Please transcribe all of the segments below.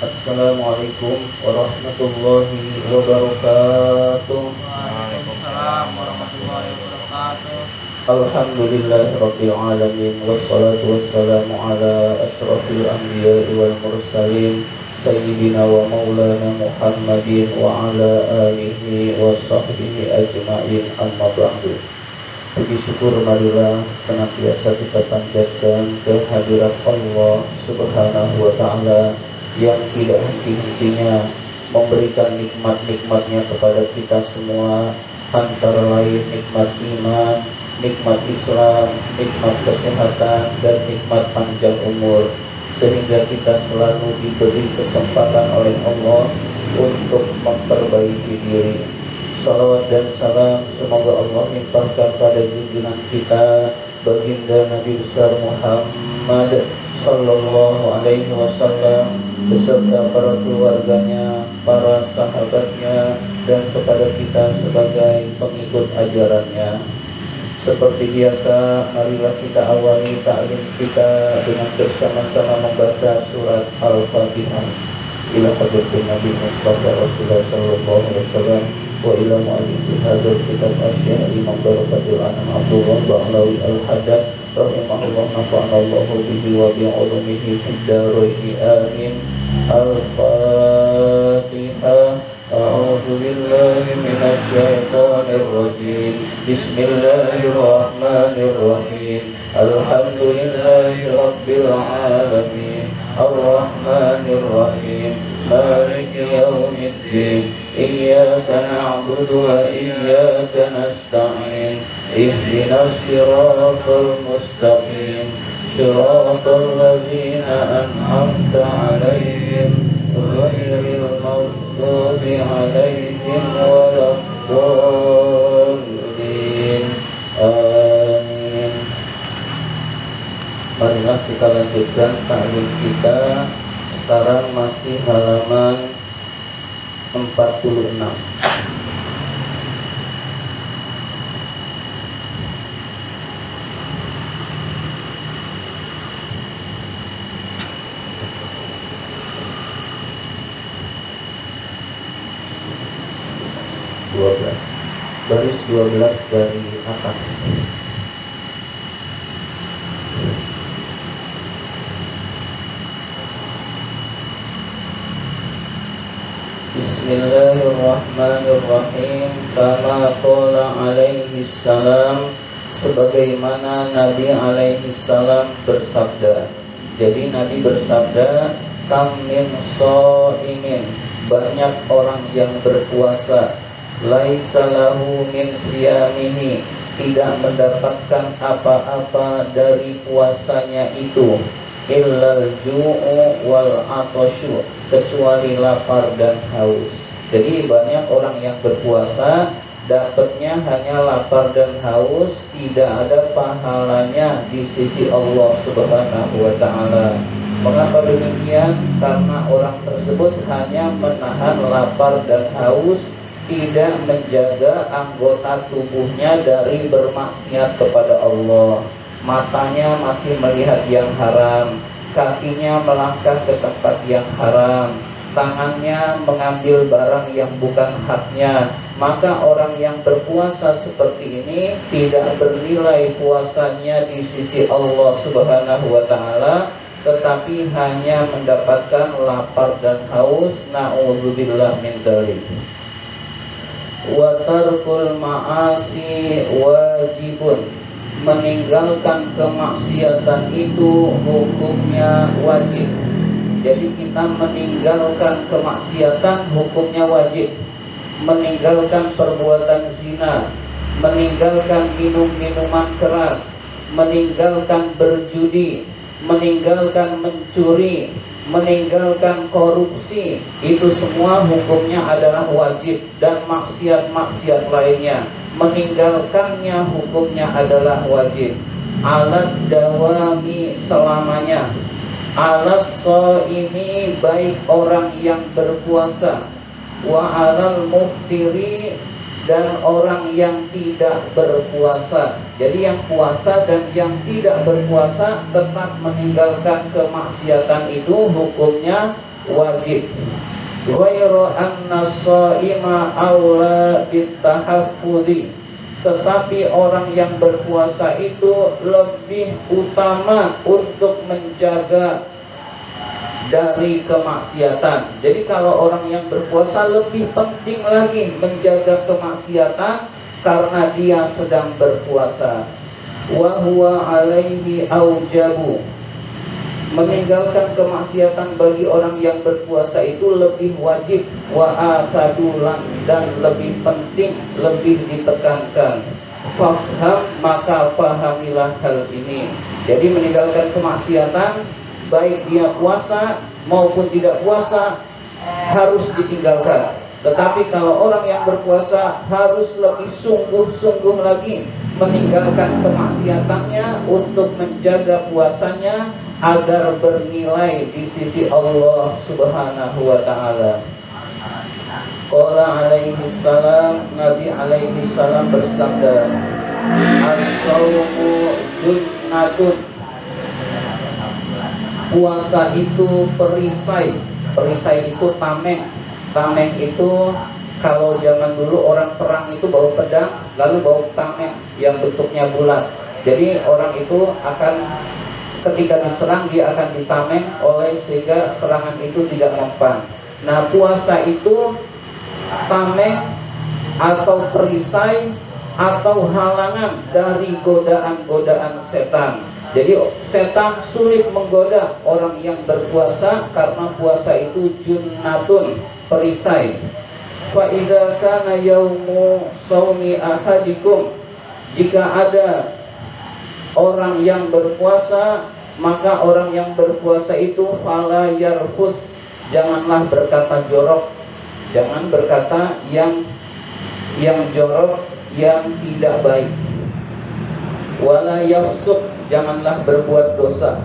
Assalamualaikum warahmatullahi wabarakatuh. Waalaikumsalam warahmatullahi wabarakatuh. Alhamdulillahirabbil alamin wassalatu wassalamu ala asyrafil anbiya'i wal mursalin sayyidina wa maulana Muhammadin wa ala alihi wa sahbihi ajma'in, amma ba'du. Puji syukur marilah senantiasa kita panjatkan kehadirat Allah Subhanahu wa ta'ala yang tidak henti-hentinya memberikan nikmat-nikmatnya kepada kita semua, antara lain nikmat iman, nikmat Islam, nikmat kesehatan, dan nikmat panjang umur, sehingga kita selalu diberi kesempatan oleh Allah untuk memperbaiki diri. Salawat dan salam semoga Allah limpahkan pada junjungan kita baginda Nabi besar Muhammad sallallahu alaihi wasallam beserta para keluarganya, para sahabatnya, dan kepada kita sebagai pengikut ajarannya. Seperti biasa, marilah kita awali ta'lim kita dengan bersama-sama membaca surat Al-Fatihah. Ila hadratin Nabi Mustafa Rasulullah sallallahu alaihi wasallam wa ila mu'allifi hadzal kitab asy-syekh Imam Barakatul Anam Abdullah Ba'lawi Al-Haddad rahimahullah, nafa'ana Allahu bihi wa bi 'ulumihi fid dharain amin. Al-Fatihah. A'udzu billahi minasy syaithanir rajim. Bismillahirrahmanirrahim. Alhamdulillahi rabbil alamin. Ar-Rahmanir Rahim. Maliki yaumiddin. Iyyaka na'budu wa iyyaka nasta'in. Ihdinas siratal mustaqim. Siratal ladzina an'amta 'alaihim ghairil maghdubi 'alaihim waladdallin. Amin. Marilah kita lanjutkan ta'lim kita. Sekarang masih halaman 46. Baris 12 dari atas. Bismillahirrahmanirrahim. Kama qala alaihi salam, sebagaimana Nabi alaihi salam bersabda. Jadi Nabi bersabda, kam min shaimin, banyak orang yang berpuasa, laisa lahu min siyamihi, tidak mendapatkan apa-apa dari puasanya itu, illal ju'u wal atashu, kecuali lapar dan haus. Jadi banyak orang yang berpuasa dapatnya hanya lapar dan haus, tidak ada pahalanya di sisi Allah Subhanahu wa ta'ala. Mengapa demikian? Karena orang tersebut hanya menahan lapar dan haus, tidak menjaga anggota tubuhnya dari bermaksiat kepada Allah. Matanya masih melihat yang haram, kakinya melangkah ke tempat yang haram, tangannya mengambil barang yang bukan haknya. Maka orang yang berpuasa seperti ini tidak bernilai puasanya di sisi Allah Subhanahu wa ta'ala, tetapi hanya mendapatkan lapar dan haus. Na'udzubillah min dzalik. Wa tarkul ma'asi wajibun, meninggalkan kemaksiatan itu hukumnya wajib. Jadi kita meninggalkan kemaksiatan hukumnya wajib. Meninggalkan perbuatan zina, meninggalkan minum-minuman keras, meninggalkan berjudi, meninggalkan mencuri, meninggalkan korupsi, itu semua hukumnya adalah wajib. Dan maksiat-maksiat lainnya, meninggalkannya hukumnya adalah wajib. Alat dawami, selamanya. Alas shaimi, baik orang yang berpuasa, wa alal muftiri, dan orang yang tidak berpuasa. Jadi yang puasa dan yang tidak berpuasa tetap meninggalkan kemaksiatan itu hukumnya wajib. Ghairu anna shaima aula bitahaffudhi, tetapi orang yang berpuasa itu lebih utama untuk menjaga dari kemaksiatan. Jadi kalau orang yang berpuasa lebih penting lagi menjaga kemaksiatan karena dia sedang berpuasa. Wa huwa alaihi aujabu, meninggalkan kemaksiatan bagi orang yang berpuasa itu lebih wajib, wa akadulan, dan lebih penting, lebih ditekankan. Faham, maka pahamilah hal ini. Jadi meninggalkan kemaksiatan, baik dia puasa maupun tidak puasa, harus ditinggalkan. Tetapi kalau orang yang berpuasa harus lebih sungguh-sungguh lagi meninggalkan kemaksiatannya untuk menjaga puasanya agar bernilai di sisi Allah Subhanahu wa ta'ala. Qala alaihi salam, Nabi alaihi salam bersabda, as-sawmu junnatun, puasa itu perisai. Perisai itu tameng. Tameng itu kalau zaman dulu orang perang itu bawa pedang lalu bawa tameng yang bentuknya bulat. Jadi orang itu akan ketika diserang dia akan ditameng oleh sehingga serangan itu tidak mempan. Nah, puasa itu tameng atau perisai atau halangan dari godaan-godaan setan. Jadi setan sulit menggoda orang yang berpuasa karena puasa itu junnatun, perisai. Fa idza kana yaumu shaumi ahadikum, jika ada orang yang berpuasa, maka orang yang berpuasa itu fala yarfus, janganlah berkata jorok, jangan berkata yang jorok, yang tidak baik. Wala yafsuq, janganlah berbuat dosa.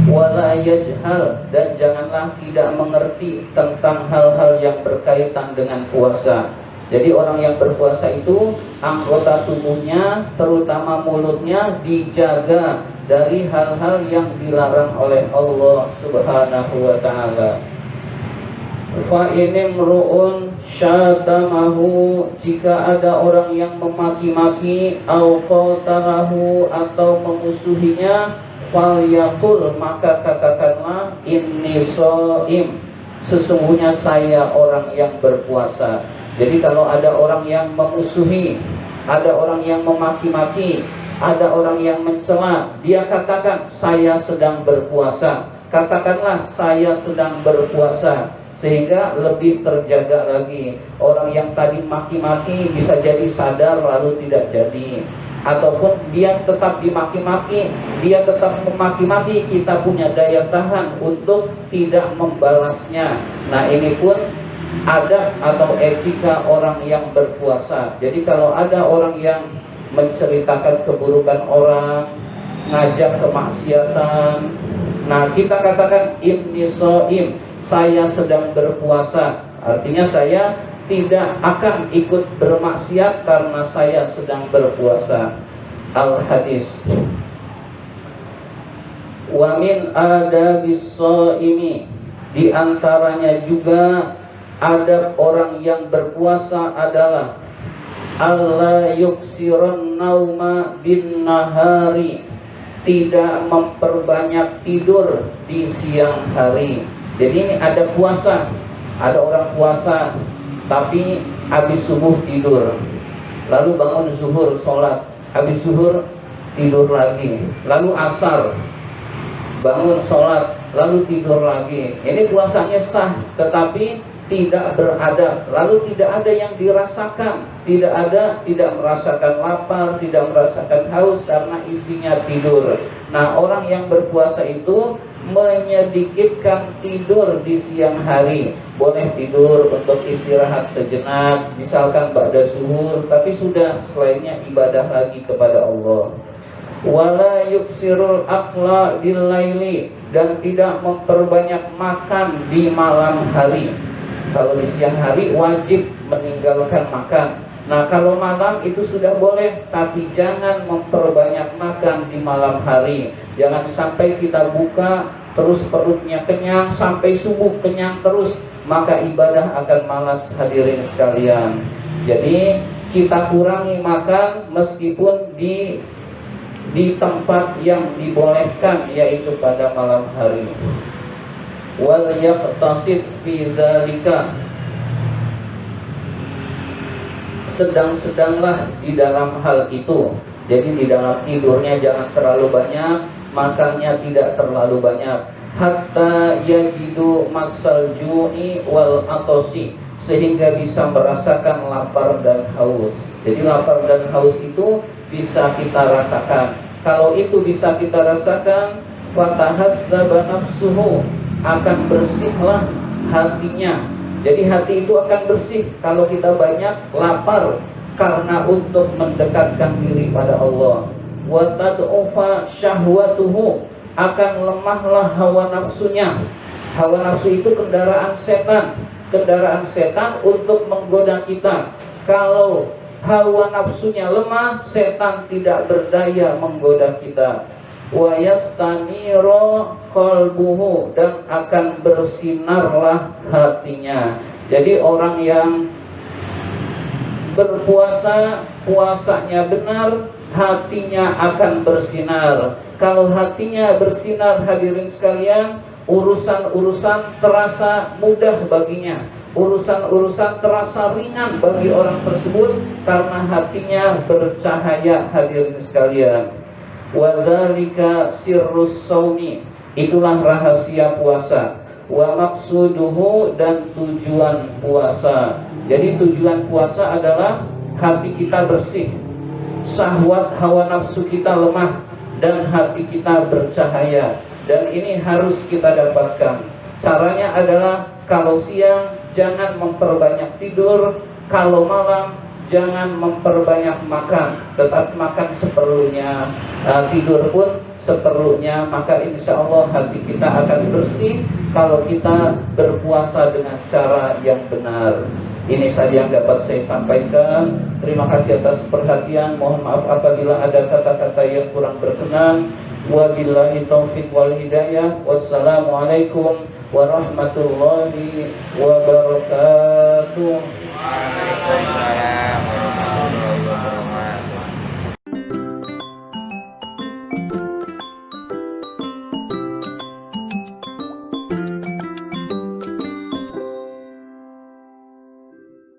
Wala yajhal, dan janganlah tidak mengerti tentang hal-hal yang berkaitan dengan puasa. Jadi orang yang berpuasa itu anggota tubuhnya, terutama mulutnya, dijaga dari hal-hal yang dilarang oleh Allah Subhanahu wa ta'ala. Fa inim ru'un syatamahu, jika ada orang yang memaki-maki, au qatarahu, atau memusuhinya, falyaqul, maka katakanlah, inni shaim, sesungguhnya saya orang yang berpuasa. Jadi kalau ada orang yang memusuhi, ada orang yang memaki-maki, ada orang yang mencela, dia katakan saya sedang berpuasa. Katakanlah saya sedang berpuasa, sehingga lebih terjaga lagi. Orang yang tadi maki-maki bisa jadi sadar lalu tidak jadi, ataupun dia tetap dimaki-maki, dia tetap memaki-maki, kita punya daya tahan untuk tidak membalasnya. Nah, ini pun adab atau etika orang yang berpuasa. Jadi kalau ada orang yang menceritakan keburukan orang, ngajak kemaksiatan, nah kita katakan inni shaim, saya sedang berpuasa. Artinya saya tidak akan ikut bermaksiat karena saya sedang berpuasa. Al-hadis. Wa min adabis shaimi, di antaranya juga adab orang yang berpuasa adalah alla yuksiran nauma bin nahari, tidak memperbanyak tidur di siang hari. Jadi ini ada puasa, ada orang puasa tapi habis subuh tidur, lalu bangun zuhur sholat, habis zuhur tidur lagi, lalu asar bangun sholat, lalu tidur lagi. Ini puasanya sah tetapi tidak beradab, lalu tidak ada yang dirasakan, tidak merasakan lapar, tidak merasakan haus karena isinya tidur. Nah, orang yang berpuasa itu menyedikitkan tidur di siang hari. Boleh tidur untuk istirahat sejenak, misalkan ba'da zuhur, tapi sudah, selainnya ibadah lagi kepada Allah. Wala yuksirul akla billaili, dan tidak memperbanyak makan di malam hari. Kalau di siang hari wajib meninggalkan makan. Nah, kalau malam itu sudah boleh, tapi jangan memperbanyak makan di malam hari. Jangan sampai kita buka terus perutnya kenyang sampai subuh kenyang terus, maka ibadah akan malas hadirin sekalian. Jadi kita kurangi makan meskipun di tempat yang dibolehkan, yaitu pada malam hari. Wal yaqtasid fi dzalika, sedang-sedanglah di dalam hal itu. Jadi di dalam tidurnya jangan terlalu banyak, makannya tidak terlalu banyak. Hatta yajidu masal ju'i wal atosi, sehingga bisa merasakan lapar dan haus. Jadi lapar dan haus itu bisa kita rasakan. Kalau itu bisa kita rasakan, fatahadzaba nafsuhu, akan bersihlah hatinya. Jadi hati itu akan bersih kalau kita banyak lapar, karena untuk mendekatkan diri pada Allah. Wa tad'ufa syahwatuhu, akan lemahlah hawa nafsunya. Hawa nafsu itu kendaraan setan. Kendaraan setan untuk menggoda kita. Kalau hawa nafsunya lemah, setan tidak berdaya menggoda kita. Wa yastaniro qalbuhu, dan akan bersinarlah hatinya. Jadi orang yang berpuasa, puasanya benar, hatinya akan bersinar. Kalau hatinya bersinar, hadirin sekalian, urusan-urusan terasa mudah baginya. Urusan-urusan terasa ringan bagi orang tersebut karena hatinya bercahaya, hadirin sekalian. Wa dzalika sirrus shaumi, itulah rahasia puasa. Wa maqsuduhu, dan tujuan puasa. Jadi tujuan puasa adalah hati kita bersih, syahwat hawa nafsu kita lemah, dan hati kita bercahaya. Dan ini harus kita dapatkan. Caranya adalah kalau siang jangan memperbanyak tidur, kalau malam jangan memperbanyak makan, tetap makan seperlunya, tidur pun seperlunya. Maka insya Allah hati kita akan bersih kalau kita berpuasa dengan cara yang benar. Ini saja yang dapat saya sampaikan. Terima kasih atas perhatian. Mohon maaf apabila ada kata-kata yang kurang berkenan. Wabillahi taufiq wal hidayah. Wassalamualaikum warahmatullahi wabarakatuh. Waalaikumsalam.